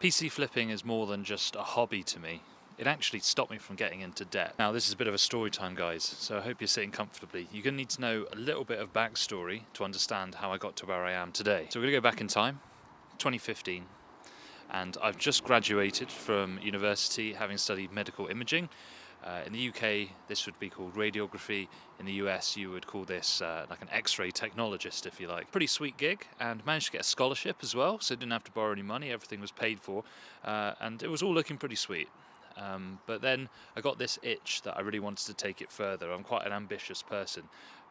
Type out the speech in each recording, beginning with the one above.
PC flipping is more than just a hobby to me. It actually stopped me from getting into debt. Now this is a bit of a story time, guys, so I hope you're sitting comfortably. You're going to need to know a little bit of backstory to understand how I got to where I am today. So we're going to go back in time, 2015, and I've just graduated from university having studied medical imaging. In the UK, this would be called radiography. In the US, you would call this like an X-ray technologist, if you like. Pretty sweet gig, and managed to get a scholarship as well, so didn't have to borrow any money, everything was paid for, and it was all looking pretty sweet. But then I got this itch that I really wanted to take it further. I'm quite an ambitious person.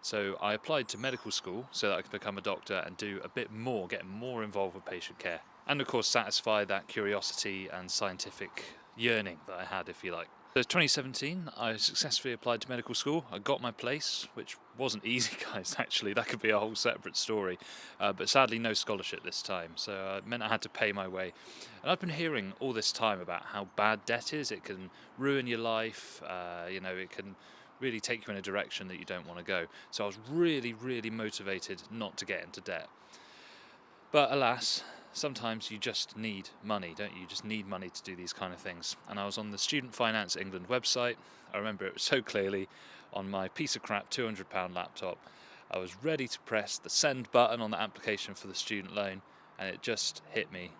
So I applied to medical school so that I could become a doctor and do a bit more, get more involved with patient care. And of course satisfy that curiosity and scientific yearning that I had, if you like. So 2017, I successfully applied to medical school. I got my place, which wasn't easy, guys, actually. That could be a whole separate story. But sadly, no scholarship this time. So it meant I had to pay my way. And I've been hearing all this time about how bad debt is. It can ruin your life. It can really take you in a direction that you don't want to go. So I was really, really motivated not to get into debt. But alas, sometimes you just need money, don't you? You just need money to do these kind of things. And I was on the Student Finance England website. I remember it so clearly on my piece of crap £200 laptop. I was ready to press the send button on the application for the student loan, and it just hit me.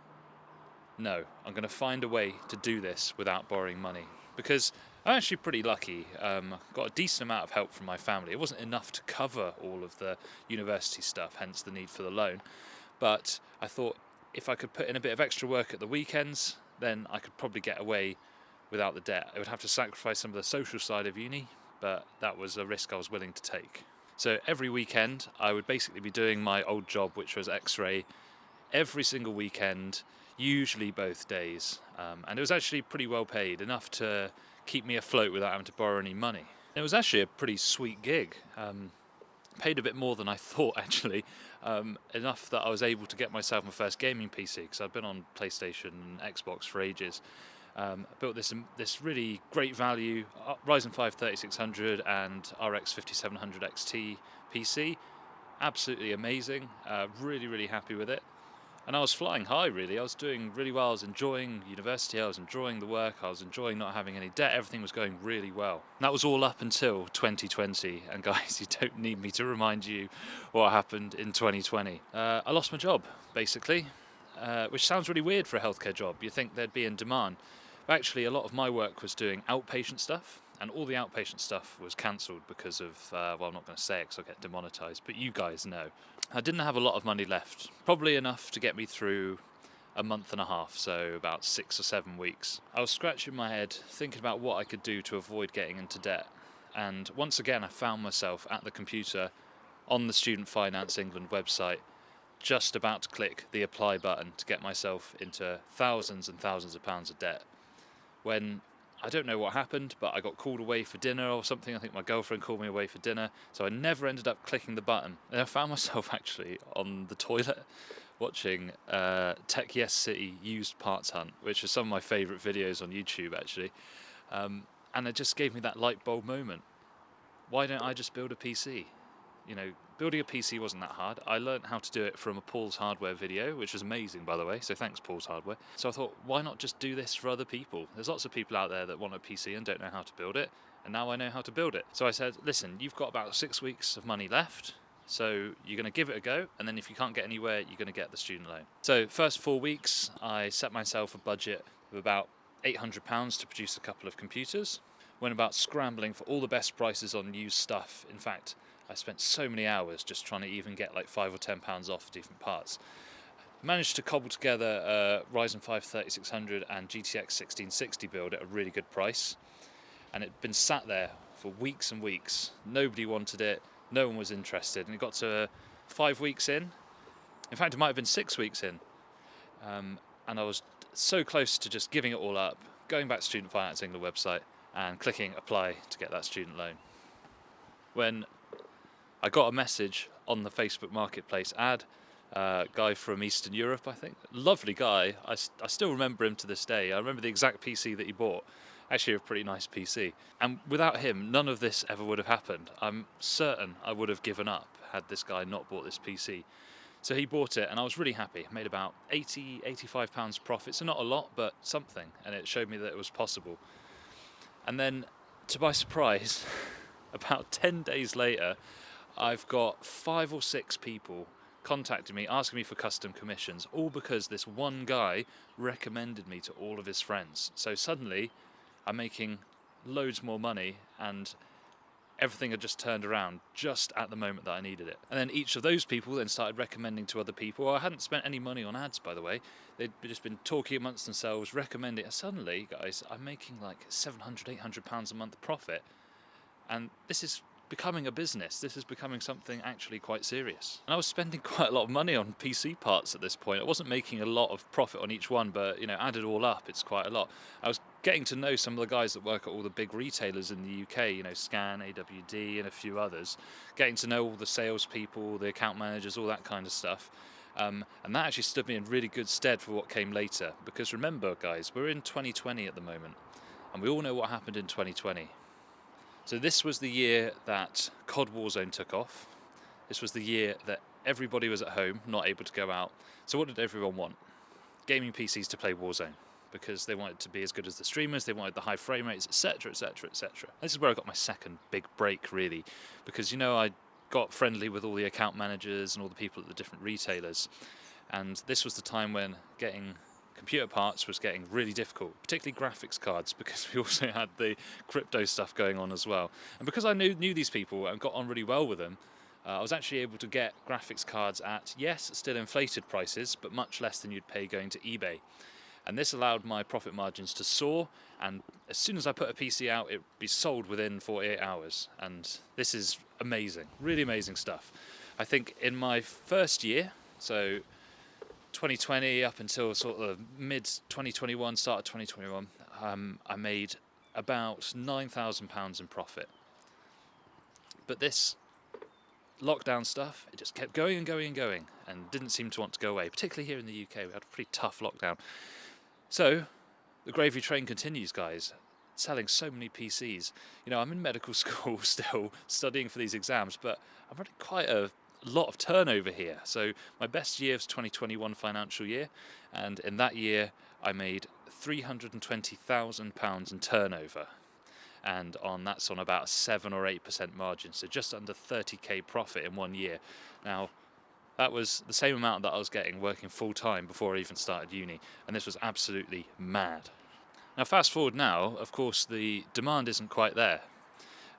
No, I'm going to find a way to do this without borrowing money, because I'm actually pretty lucky. Got a decent amount of help from my family. It wasn't enough to cover all of the university stuff, hence the need for the loan. But I thought if I could put in a bit of extra work at the weekends, then I could probably get away without the debt. I would have to sacrifice some of the social side of uni, but that was a risk I was willing to take. So every weekend I would basically be doing my old job, which was X-ray, every single weekend, usually both days. And it was actually pretty well paid, enough to keep me afloat without having to borrow any money. It was actually a pretty sweet gig. Paid a bit more than I thought, actually, enough that I was able to get myself my first gaming PC, because I've been on PlayStation and Xbox for ages. Built this really great value Ryzen 5 3600 and RX 5700 XT PC. Absolutely amazing. Really, really happy with it. And I was flying high, really. I was doing really well. I was enjoying university, I was enjoying the work, I was enjoying not having any debt. Everything was going really well. And that was all up until 2020. And guys, you don't need me to remind you what happened in 2020. I lost my job, basically, which sounds really weird for a healthcare job. You'd think they'd be in demand. But actually, a lot of my work was doing outpatient stuff, and all the outpatient stuff was cancelled because of, well, I'm not going to say it because I'll get demonetised, but you guys know. I didn't have a lot of money left, probably enough to get me through a month and a half, so about 6 or 7 weeks. I was scratching my head, thinking about what I could do to avoid getting into debt. And once again, I found myself at the computer on the Student Finance England website, just about to click the apply button to get myself into thousands and thousands of pounds of debt. When I don't know what happened, but I got called away for dinner or something. I think my girlfriend called me away for dinner, so I never ended up clicking the button. And I found myself actually on the toilet watching Tech Yes City used parts hunt, which is some of my favourite videos on YouTube, actually. And it just gave me that light bulb moment. Why don't I just build a PC? You know, building a PC wasn't that hard. I learned how to do it from a Paul's Hardware video, which was amazing, by the way, so thanks, Paul's Hardware. So I thought, why not just do this for other people? There's lots of people out there that want a PC and don't know how to build it, and now I know how to build it. So I said, listen, you've got about 6 weeks of money left, so you're going to give it a go, and then if you can't get anywhere, you're going to get the student loan. So first 4 weeks, I set myself a budget of about £800 to produce a couple of computers. Went about scrambling for all the best prices on used stuff. In fact, I spent so many hours just trying to even get like £5 or £10 off different parts. Managed to cobble together a Ryzen 5 3600 and GTX 1660 build at a really good price. And it'd been sat there for weeks and weeks. Nobody wanted it, no one was interested. And it got to 5 weeks in. In fact, it might have been 6 weeks in. And I was so close to just giving it all up, going back to Student Finance England website and clicking apply to get that student loan. When I got a message on the Facebook Marketplace ad, guy from Eastern Europe, I think. Lovely guy. I still remember him to this day. I remember the exact PC that he bought. Actually a pretty nice PC. And without him, none of this ever would have happened. I'm certain I would have given up had this guy not bought this PC. So he bought it, and I was really happy. I made about 80, 85 pounds profit, so not a lot, but something, and it showed me that it was possible. And then, to my surprise, about 10 days later, I've got 5 or 6 people contacting me, asking me for custom commissions, all because this one guy recommended me to all of his friends. So suddenly, I'm making loads more money, and everything had just turned around just at the moment that I needed it. And then each of those people then started recommending to other people. I hadn't spent any money on ads, by the way. They'd just been talking amongst themselves, recommending it. Suddenly, guys, I'm making like 700, 800 pounds a month profit. And this is becoming a business. This is becoming something actually quite serious. And I was spending quite a lot of money on PC parts at this point. I wasn't making a lot of profit on each one, but added all up, it's quite a lot. I was getting to know some of the guys that work at all the big retailers in the UK, Scan, AWD, and a few others. Getting to know all the salespeople, the account managers, all that kind of stuff. And that actually stood me in really good stead for what came later. Because remember, guys, we're in 2020 at the moment, and we all know what happened in 2020. So this was the year that COD Warzone took off. This was the year that everybody was at home, not able to go out. So what did everyone want? Gaming PCs to play Warzone, because they wanted to be as good as the streamers, they wanted the high frame rates, etc, etc, etc. This is where I got my second big break, really, because I got friendly with all the account managers and all the people at the different retailers, and this was the time when getting computer parts was getting really difficult, particularly graphics cards, because we also had the crypto stuff going on as well. And because I knew these people and got on really well with them, I was actually able to get graphics cards at, yes, still inflated prices, but much less than you'd pay going to eBay. And this allowed my profit margins to soar, and as soon as I put a PC out, it'd be sold within 48 hours. And this is amazing, really amazing stuff. I think in my first year, so 2020 up until sort of mid 2021, start of 2021, I made about £9,000 in profit. But this lockdown stuff, it just kept going and going and going, and didn't seem to want to go away, particularly here in the UK. We had a pretty tough lockdown. So the gravy train continues, guys, selling so many PCs. I'm in medical school still, studying for these exams, but I'm running quite a lot of turnover here. So my best year was 2021 financial year, and in that year I made £320,000 in turnover, and that's on about a 7 or 8% margin, so just under 30k profit in 1 year. Now that was the same amount that I was getting working full time before I even started uni, and this was absolutely mad. Now fast forward now, of course the demand isn't quite there.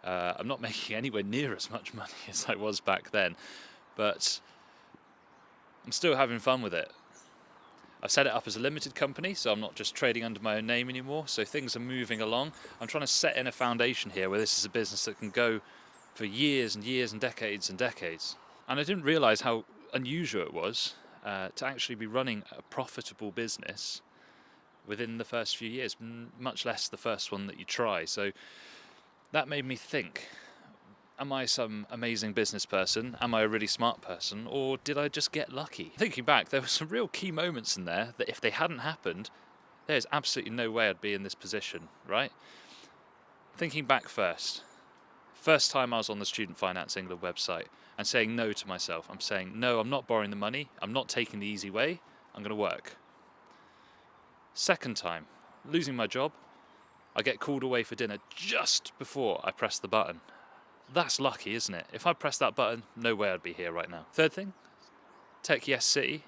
I'm not making anywhere near as much money as I was back then, but I'm still having fun with it. I've set it up as a limited company, so I'm not just trading under my own name anymore, so things are moving along. I'm trying to set in a foundation here where this is a business that can go for years and years and decades and decades. And I didn't realise how unusual it was to actually be running a profitable business within the first few years, much less the first one that you try. So that made me think, am I some amazing business person? Am I a really smart person? Or did I just get lucky? Thinking back, there were some real key moments in there that if they hadn't happened, there's absolutely no way I'd be in this position, right? Thinking back first time I was on the Student Finance England website and saying no to myself. I'm saying, no, I'm not borrowing the money. I'm not taking the easy way. I'm going to work. Second time, losing my job. I get called away for dinner just before I press the button. That's lucky, isn't it? If I pressed that button, no way I'd be here right now. Third thing, Tech Yes City,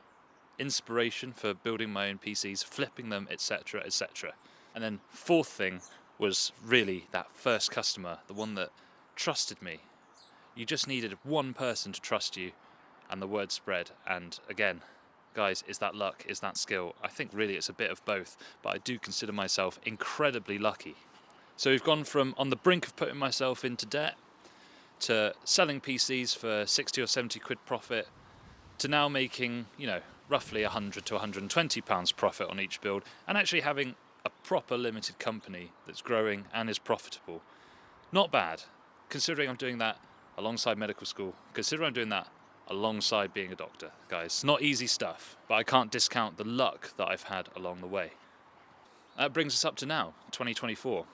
inspiration for building my own PCs, flipping them, etc, etc. And then fourth thing was really that first customer, the one that trusted me. You just needed one person to trust you, and the word spread. And again, guys, is that luck? Is that skill? I think really it's a bit of both, but I do consider myself incredibly lucky. So we've gone from on the brink of putting myself into debt, to selling PCs for 60 or 70 quid profit, to now making, roughly 100 to 120 pounds profit on each build, and actually having a proper limited company that's growing and is profitable. Not bad, considering I'm doing that alongside medical school, considering I'm doing that alongside being a doctor, guys. Not easy stuff, but I can't discount the luck that I've had along the way. That brings us up to now, 2024.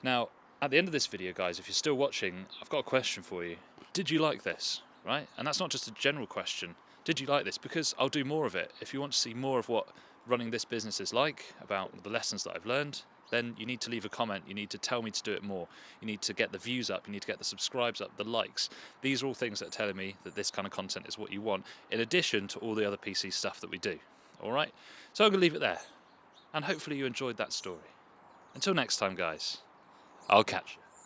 Now, at the end of this video, guys, if you're still watching, I've got a question for you. Did you like this, right? And that's not just a general question. Did you like this? Because I'll do more of it. If you want to see more of what running this business is like, about the lessons that I've learned, then you need to leave a comment. You need to tell me to do it more. You need to get the views up. You need to get the subscribes up, the likes. These are all things that are telling me that this kind of content is what you want, in addition to all the other PC stuff that we do. All right? So I'm going to leave it there. And hopefully you enjoyed that story. Until next time, guys, I'll catch you.